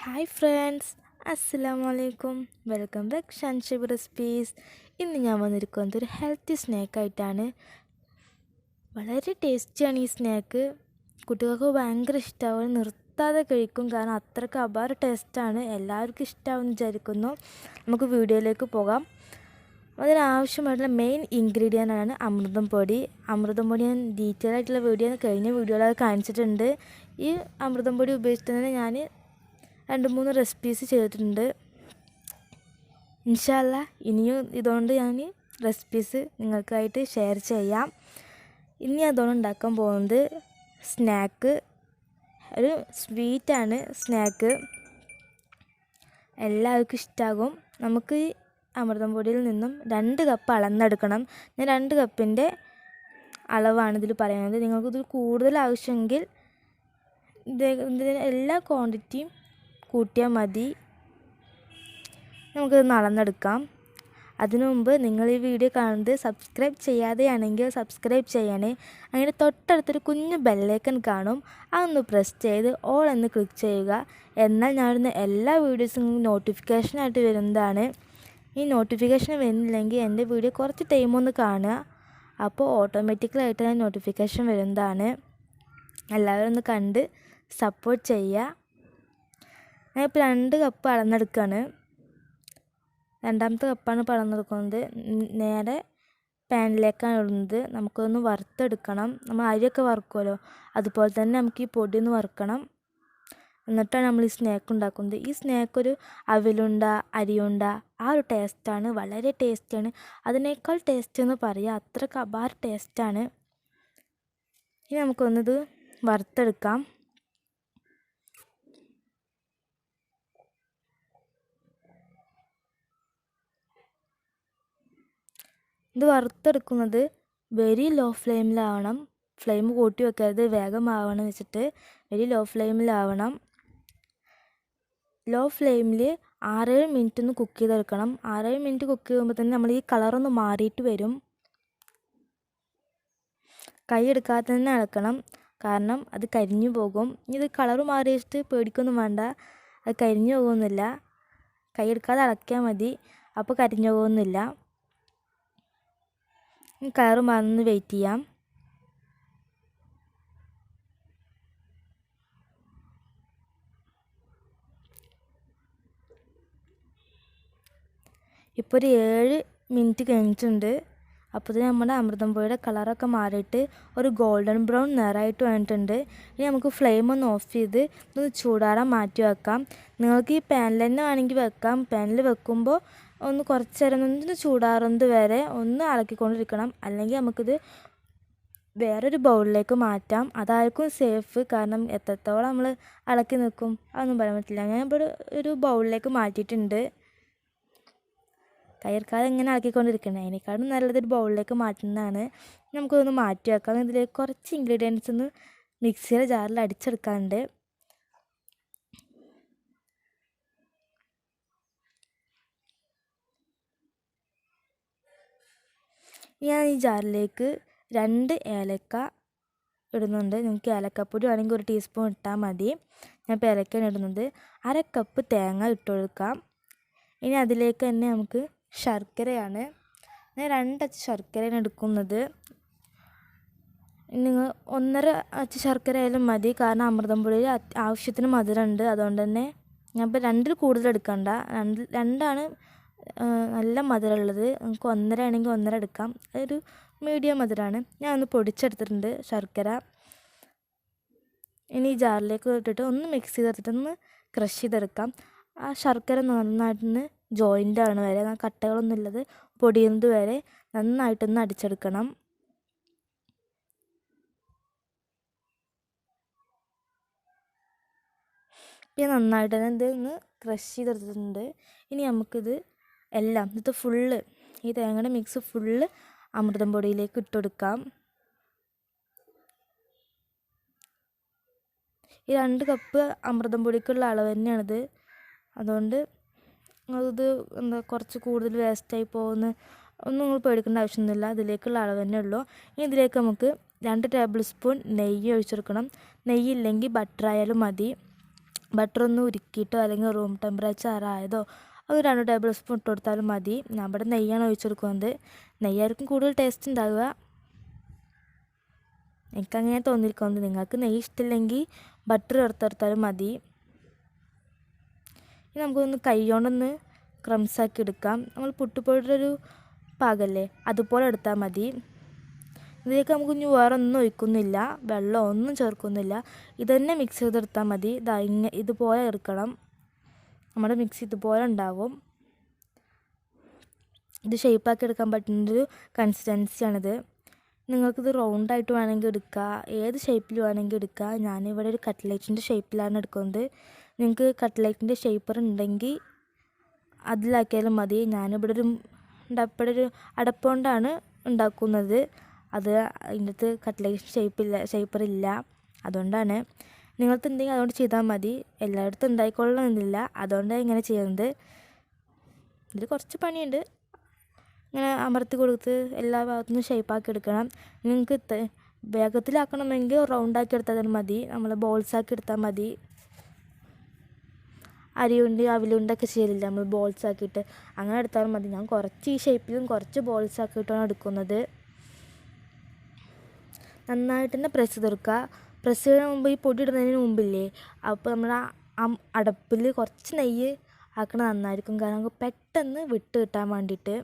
Hi friends, അസ്സലാമു അലൈക്കും. Welcome back Shanshabi recipes. ഇന്ന് ഞാൻ വന്നിരിക്കുന്നത് ഒരു ഹെൽത്തി സ്നാക്കായിട്ടാണ്. വളരെ ടേസ്റ്റിയാണ് ഈ സ്നാക്ക്. കുട്ടികൾക്ക് ഭയങ്കര ഇഷ്ടമാവും, നിർത്താതെ കഴിക്കും. കാരണം അത്രയ്ക്ക് അപാര ടേസ്റ്റാണ്. എല്ലാവർക്കും ഇഷ്ടമാവുമെന്ന് വിചാരിക്കുന്നു. നമുക്ക് വീഡിയോയിലേക്ക് പോകാം. അതിനാവശ്യമായിട്ടുള്ള മെയിൻ ഇൻഗ്രീഡിയൻ്റ് ആണ് അമൃതം പൊടി. അമൃതം പൊടി ഞാൻ ഡീറ്റെയിൽ ആയിട്ടുള്ള വീഡിയോ കഴിഞ്ഞ വീഡിയോയിൽ കാണിച്ചിട്ടുണ്ട്. ഈ അമൃതം പൊടി ഉപയോഗിച്ചിട്ട് തന്നെ ഞാൻ 2-3 റെസിപ്പീസ് ചെയ്തിട്ടുണ്ട്. ഇൻഷാ അല്ലാ ഇനിയും ഇതുകൊണ്ട് ഞാൻ റെസിപ്പീസ് നിങ്ങൾക്കായിട്ട് ഷെയർ ചെയ്യാം. ഇനി അതുകൊണ്ട് ഉണ്ടാക്കാൻ പോകുന്നത് സ്നാക്ക്, ഒരു സ്വീറ്റാണ് സ്നാക്ക്. എല്ലാവർക്കും ഇഷ്ടമാകും. നമുക്ക് ഈ അമൃതം പൊടിയിൽ നിന്നും 2 കപ്പ് അളന്നെടുക്കണം. ഞാൻ 2 കപ്പിൻ്റെ അളവാണ് ഇതിൽ പറയുന്നത്. നിങ്ങൾക്കിതിൽ കൂടുതൽ ആവശ്യമെങ്കിൽ ഇതിൻ്റെ എല്ലാ ക്വാണ്ടിറ്റിയും കൂട്ടിയാൽ മതി. നമുക്കിത് അളന്നെടുക്കാം. അതിനു മുമ്പ് നിങ്ങൾ ഈ വീഡിയോ കാണുന്നത് സബ്സ്ക്രൈബ് ചെയ്യാതെയാണെങ്കിൽ സബ്സ്ക്രൈബ് ചെയ്യണേ. അങ്ങനെ തൊട്ടടുത്തൊരു കുഞ്ഞു ബെല്ലൈക്കൺ കാണും, അതൊന്ന് പ്രസ് ചെയ്ത് ഓൾ എന്ന് ക്ലിക്ക് ചെയ്യുക. എന്നാൽ ഞാനിടുന്ന എല്ലാ വീഡിയോസും നോട്ടിഫിക്കേഷനായിട്ട് വരുന്നതാണ്. ഈ നോട്ടിഫിക്കേഷൻ വരുന്നില്ലെങ്കിൽ എൻ്റെ വീഡിയോ കുറച്ച് ടൈമൊന്ന് കാണുക, അപ്പോൾ ഓട്ടോമാറ്റിക്കലായിട്ട് ഞാൻ നോട്ടിഫിക്കേഷൻ വരുന്നതാണ്. എല്ലാവരും ഒന്ന് കണ്ട് സപ്പോർട്ട് ചെയ്യുക. ഞാനിപ്പോൾ 2 കപ്പ് അളന്നെടുക്കുകയാണ്. 2ാമത്തെ കപ്പാണ് ഇപ്പോൾ അളന്നെടുക്കുന്നത്. നേരെ പാനിലേക്കാണ് ഇടുന്നത്. നമുക്കൊന്ന് വറുത്തെടുക്കണം. നമ്മൾ അരിയൊക്കെ വറുക്കുമല്ലോ, അതുപോലെ തന്നെ നമുക്ക് ഈ പൊടി ഒന്ന് വറുക്കണം. എന്നിട്ടാണ് നമ്മൾ ഈ സ്നാക്ക് ഉണ്ടാക്കുന്നത്. ഈ സ്നാക്ക് ഒരു അവിലുണ്ട, അരിയുണ്ട ആ ഒരു ടേസ്റ്റാണ്. വളരെ ടേസ്റ്റിയാണ്. അതിനേക്കാൾ ടേസ്റ്റ് എന്ന് പറയാം, അത്രയ്ക്ക് അപാര ടേസ്റ്റാണ്. ഇനി നമുക്കൊന്നിത് വറുത്തെടുക്കാം. ഇത് വറുത്തെടുക്കുന്നത് വെരി ലോ ഫ്ലെയിമിലാവണം. ഫ്ലെയിം കൂട്ടി വെക്കരുത്, വേഗം ആവണം വെച്ചിട്ട് വെരി ലോ ഫ്ലെയിമിലാവണം. ലോ ഫ്ലെയിമിൽ 6-7 മിനിറ്റ് ഒന്ന് കുക്ക് ചെയ്തെടുക്കണം. 6-7 മിനിറ്റ് കുക്ക് ചെയ്യുമ്പോൾ തന്നെ നമ്മൾ ഈ കളറൊന്ന് മാറിയിട്ട് വരും. കൈ എടുക്കാതെ തന്നെ ഇളക്കണം, കാരണം അത് കരിഞ്ഞു പോകും. ഇത് കളറ് മാറിയിട്ട് പേടിക്കൊന്നും വേണ്ട, അത് കരിഞ്ഞു പോകുന്നില്ല. കൈ എടുക്കാതെ ഇളക്കിയാൽ മതി, അപ്പോൾ കരിഞ്ഞു പോകുന്നില്ല. കളറ് മാറുന്ന വെയിറ്റ് ചെയ്യാം. ഇപ്പോൾ ഒരു 7 മിനിറ്റ് കഴിഞ്ഞിട്ടുണ്ട്. അപ്പോൾ ഇത് നമ്മുടെ അമൃതം പൊടിയുടെ കളറൊക്കെ മാറിയിട്ട് ഒരു ഗോൾഡൻ ബ്രൗൺ നിറമായിട്ട് വന്നിട്ടുണ്ട്. ഇനി നമുക്ക് ഫ്ലെയിം ഒന്ന് ഓഫ് ചെയ്ത് ഒന്ന് ചൂടാറാൻ മാറ്റി വെക്കാം. നിങ്ങൾക്ക് ഈ പാനിൽ തന്നെ വേണമെങ്കിൽ വെക്കാം. പാനിൽ വെക്കുമ്പോൾ ഒന്ന് കുറച്ച് നേരം ഒന്ന് ചൂടാറുന്നത് വരെ ഒന്ന് ഇളക്കിക്കൊണ്ടിരിക്കണം. അല്ലെങ്കിൽ നമുക്കിത് വേറൊരു ബൗളിലേക്ക് മാറ്റാം. അതായിരിക്കും സേഫ്. കാരണം എത്രത്തോളം നമ്മൾ ഇളക്കി നിൽക്കും അതൊന്നും പറയാൻ പറ്റില്ല. ഞാനിപ്പോൾ ഒരു ബൗളിലേക്ക് മാറ്റിയിട്ടുണ്ട്. കയ്യെടുക്കാതെ ഇങ്ങനെ ഇളക്കിക്കൊണ്ടിരിക്കണേ, അതിനേക്കാളും നല്ലതൊരു ബൗളിലേക്ക് മാറ്റുന്നതാണ്. നമുക്കൊന്ന് മാറ്റി വെക്കാം. ഇതിലേക്ക് കുറച്ച് ഇൻഗ്രീഡിയൻസ് ഒന്ന് മിക്സിയുടെ ജാറിൽ അടിച്ചെടുക്കാനുണ്ട്. ഞാൻ ഈ ജാറിലേക്ക് 2 ഏലക്ക ഇടുന്നുണ്ട്. നിങ്ങൾക്ക് ഏലക്കപ്പൊടി വേണമെങ്കിൽ 1 ടീസ്പൂൺ ഇട്ടാൽ മതി. ഞാൻ ഇപ്പോൾ ഏലക്കയാണ് ഇടുന്നത്. 1/2 കപ്പ് തേങ്ങ ഇട്ട് കൊടുക്കാം. ഇനി അതിലേക്ക് തന്നെ നമുക്ക് ശർക്കരയാണ്. ഞാൻ 2 അച്ച് ശർക്കരയാണ് എടുക്കുന്നത്. നിങ്ങൾ 1.5 അച്ച് ശർക്കര ആയാലും മതി, കാരണം അമൃതം പൊടിയിൽ ആവശ്യത്തിന് മധുരമുണ്ട്. അതുകൊണ്ട് തന്നെ ഞാൻ ഇപ്പോൾ 2-ൽ കൂടുതൽ എടുക്കണ്ട. 2 നല്ല മധുരമുള്ളത്. നമുക്ക് 1.5 ആണെങ്കിൽ 1.5 എടുക്കാം. അതൊരു മീഡിയം മധുരമാണ്. ഞാൻ ഒന്ന് പൊടിച്ചെടുത്തിട്ടുണ്ട് ശർക്കര. ഇനി ഈ ജാറിലേക്ക് ഇട്ടിട്ട് ഒന്ന് മിക്സ് ചെയ്തെടുത്തിട്ടൊന്ന് ക്രഷ് ചെയ്തെടുക്കാം. ആ ശർക്കര നന്നായിട്ടൊന്ന് ജോയിൻ്റ് ആണ് വരെ, കട്ടകളൊന്നും ഇല്ലത് പൊടിയുന്നത് വരെ നന്നായിട്ടൊന്ന് അടിച്ചെടുക്കണം. പിന്നെ നന്നായിട്ട് തന്നെ ഇതൊന്ന് ക്രഷ് ചെയ്തെടുത്തിട്ടുണ്ട്. ഇനി നമുക്കിത് എല്ലാം ഇത് ഫുള്ള് ഈ തേങ്ങയുടെ മിക്സ് ഫുള്ള് അമൃതം പൊടിയിലേക്ക് ഇട്ട് കൊടുക്കാം. ഈ 2 കപ്പ് അമൃതം പൊടിക്കുള്ള അളവ് തന്നെയാണിത്. അതുകൊണ്ട് അത് കുറച്ച് കൂടുതൽ വേസ്റ്റായി പോകുന്ന ഒന്നും നിങ്ങൾ പേടിക്കേണ്ട ആവശ്യമൊന്നുമില്ല. ഇതിലേക്കുള്ള അളവ് തന്നെ ഉള്ളൂ. ഇനി ഇതിലേക്ക് നമുക്ക് 2 ടേബിൾ സ്പൂൺ നെയ്യ് ഒഴിച്ചെടുക്കണം. നെയ്യില്ലെങ്കിൽ ബട്ടർ ആയാലും മതി. ബട്ടർ ഒന്ന് ഉരുക്കിയിട്ടോ അല്ലെങ്കിൽ റൂം ടെമ്പറേച്ചർ ആയതോ അത് 2 ടേബിൾ സ്പൂൺ ഇട്ട് കൊടുത്താലും മതി. ഞാൻ ഇവിടെ നെയ്യാണ് ഒഴിച്ചെടുക്കുന്നത്. നെയ്യായിരിക്കും കൂടുതൽ ടേസ്റ്റ് ഉണ്ടാവുക. എനിക്കങ്ങനെ തോന്നിയിരിക്കുന്നത്. നിങ്ങൾക്ക് നെയ്യ് ഇഷ്ടമില്ലെങ്കിൽ ബട്ടർ ചേർത്തെടുത്താലും മതി. ഇനി നമുക്കൊന്ന് കൈകൊണ്ടൊന്ന് ക്രംസാക്കി എടുക്കാം. നമ്മൾ പുട്ടുപൊടിയുടെ ഒരു പാകല്ലേ അതുപോലെ എടുത്താൽ മതി. ഇതിലേക്ക് നമുക്ക് ഇനി വേറെ ഒന്നും ഒഴിക്കുന്നില്ല, വെള്ളം ഒന്നും ചേർക്കുന്നില്ല. ഇതന്നെ മിക്സ് ചെയ്തെടുത്താൽ മതി. ഇതുപോലെ എടുക്കണം. നമ്മുടെ മിക്സ് ഇതുപോലെ ഉണ്ടാവും. ഇത് ഷേപ്പാക്കി എടുക്കാൻ പറ്റുന്നൊരു കൺസിസ്റ്റൻസിയാണിത്. നിങ്ങൾക്കിത് റൗണ്ടായിട്ട് വേണമെങ്കിൽ എടുക്കുക, ഏത് ഷേപ്പിൽ വേണമെങ്കിൽ എടുക്കുക. ഞാനിവിടെ ഒരു കട്ട്ലേറ്റിൻ്റെ ഷേപ്പിലാണ് എടുക്കുന്നത്. നിങ്ങൾക്ക് കട്ട്ലേറ്റിൻ്റെ ഷേപ്പർ ഉണ്ടെങ്കിൽ അതിലാക്കിയാലും മതി. ഞാനിവിടെ ഒരു അടപ്പ് കൊണ്ടാണ് ഉണ്ടാക്കുന്നത്. അത് അതിൻ്റെ കട്ട്ലേറ്റ് ഷേപ്പറില്ല, അതുകൊണ്ടാണ്. നിങ്ങൾക്ക് എന്തെങ്കിലും അതുകൊണ്ട് ചെയ്താൽ മതി. എല്ലായിടത്തും ഉണ്ടായിക്കൊള്ളണമെന്നില്ല, അതുകൊണ്ടാണ് ഇങ്ങനെ ചെയ്യുന്നത്. ഇതിൽ കുറച്ച് പണിയുണ്ട്. ഇങ്ങനെ അമർത്തി കൊടുത്ത് എല്ലാ ഭാഗത്തുനിന്നും ഷേപ്പാക്കി എടുക്കണം. നിങ്ങൾക്ക് വേഗത്തിലാക്കണമെങ്കിൽ റൗണ്ടാക്കി എടുത്താൽ മതി, നമ്മൾ ബോൾസാക്കി എടുത്താൽ മതി. അരിയുണ്ട് അവിലുണ്ടൊക്കെ ചെയ്യലില്ല, നമ്മൾ ബോൾസ് ആക്കിയിട്ട് അങ്ങനെ എടുത്താലും മതി. ഞാൻ കുറച്ച് ഈ ഷേപ്പിലും കുറച്ച് ബോൾസ് ആക്കിയിട്ടാണ് എടുക്കുന്നത്. നന്നായിട്ട് തന്നെ പ്രസ് ചെയ്തെടുക്കുക. പ്രസ് ചെയ്യുന്നതിന് മുമ്പ്, ഈ പൊടി ഇടുന്നതിന് മുമ്പില്ലേ, അപ്പോൾ നമ്മൾ ആ അടപ്പിൽ കുറച്ച് നെയ്യ് ആക്കണത് നന്നായിരിക്കും. കാരണം നമുക്ക് പെട്ടെന്ന് വിട്ട് കിട്ടാൻ വേണ്ടിയിട്ട്.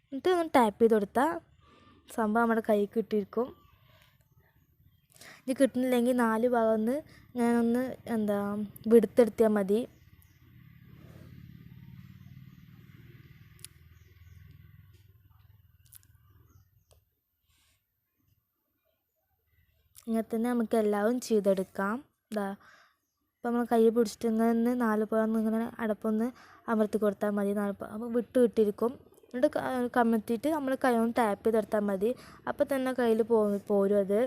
എന്നിട്ട് ഒന്ന് ടാപ്പ് ചെയ്ത് കൊടുത്താൽ സംഭവം നമ്മുടെ കൈ കിട്ടിയിരിക്കും. ഇത് കിട്ടുന്നില്ലെങ്കിൽ 4 ഭാഗം ഒന്ന് ഞാനൊന്ന് വിടുത്തെടുത്താൽ മതി. ഇങ്ങനെ തന്നെ നമുക്ക് എല്ലാവരും ചെയ്തെടുക്കാം. അപ്പോൾ നമ്മൾ കൈ പിടിച്ചിട്ട് ഇങ്ങനെ 4 ഭാഗം ഇങ്ങനെ അടപ്പൊന്ന് അമർത്തി കൊടുത്താൽ മതി. 4 ഭാഗം അപ്പോൾ വിട്ട് കിട്ടിയിരിക്കും. എന്നിട്ട് കമഴ്ത്തിയിട്ട് നമ്മൾ കൈ ഒന്ന് ടാപ്പ് ചെയ്തെടുത്താൽ മതി. അപ്പോൾ തന്നെ കയ്യിൽ പോരും. അത്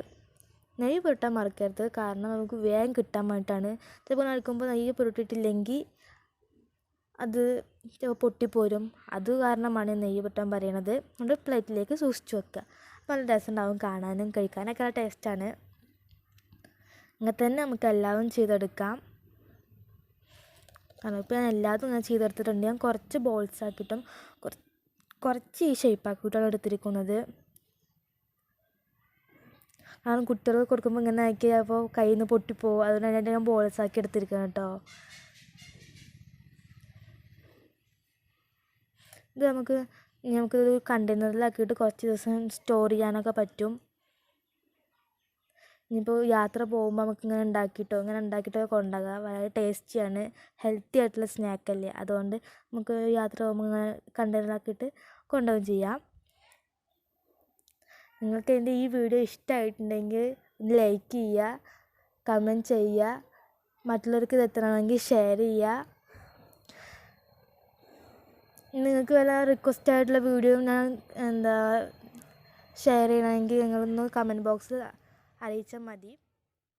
നെയ്യ് പുരട്ടാൻ മറക്കരുത്, കാരണം നമുക്ക് വേഗം കിട്ടാൻ വേണ്ടിയിട്ടാണ്. ചിലപ്പോൾ നടക്കുമ്പോൾ നെയ്യ് പുരട്ടിയിട്ടില്ലെങ്കിൽ അത് പൊട്ടിപ്പോരും. അത് കാരണമാണ് നെയ്യ് പുരട്ടാൻ പറയണത്. അതുകൊണ്ട് പ്ലേറ്റിലേക്ക് സൂക്ഷിച്ച് വെക്കുക. അപ്പോൾ നല്ല ടേസ്റ്റ് ഉണ്ടാവും, കാണാനും കഴിക്കാനൊക്കെ നല്ല ടേസ്റ്റാണ്. അങ്ങനെ തന്നെ നമുക്ക് എല്ലാവരും ചെയ്തെടുക്കാം. കാരണം ഇപ്പോൾ ഞാൻ എല്ലാതും ഞാൻ ചെയ്തെടുത്തിട്ടുണ്ട്. ഞാൻ കുറച്ച് ബോൾസ് ആക്കിയിട്ടും കുറച്ച് ഈ ഷേപ്പാക്കിയിട്ടാണ് എടുത്തിരിക്കുന്നത്. കാരണം കുട്ടികൾക്ക് കൊടുക്കുമ്പോൾ ഇങ്ങനെ ആക്കി അപ്പോൾ കയ്യിൽ നിന്ന് പൊട്ടിപ്പോവും. അതുകൊണ്ടാണ് ഞാൻ ബോൾസ് ആക്കി എടുത്തിരിക്കുന്നത് കേട്ടോ. ഇത് നമുക്കൊരു കണ്ടെയ്നറിലാക്കിയിട്ട് കുറച്ച് ദിവസം സ്റ്റോർ ചെയ്യാനൊക്കെ പറ്റും. ഇനിയിപ്പോൾ യാത്ര പോകുമ്പോൾ നമുക്ക് ഇങ്ങനെ ഉണ്ടാക്കിയിട്ടൊക്കെ കൊണ്ടുപോകാം. വളരെ ടേസ്റ്റിയാണ്, ഹെൽത്തി ആയിട്ടുള്ള സ്നാക്കല്ലേ. അതുകൊണ്ട് നമുക്ക് യാത്ര പോകുമ്പോൾ ഇങ്ങനെ കണ്ടെയ്നറിലാക്കിയിട്ട് കൊണ്ടുപോവുകയും ചെയ്യാം. നിങ്ങൾക്ക് എൻ്റെ ഈ വീഡിയോ ഇഷ്ടമായിട്ടുണ്ടെങ്കിൽ ലൈക്ക് ചെയ്യുക, കമൻറ്റ് ചെയ്യുക, മറ്റുള്ളവർക്ക് ഇത് എത്തണമെങ്കിൽ ഷെയർ ചെയ്യുക. നിങ്ങൾക്ക് വല്ല റിക്വസ്റ്റ് ആയിട്ടുള്ള വീഡിയോ ഞാൻ ഷെയർ ചെയ്യണമെങ്കിൽ നിങ്ങളൊന്ന് കമൻറ്റ് ബോക്സിൽ അറിയിച്ചാൽ മതി.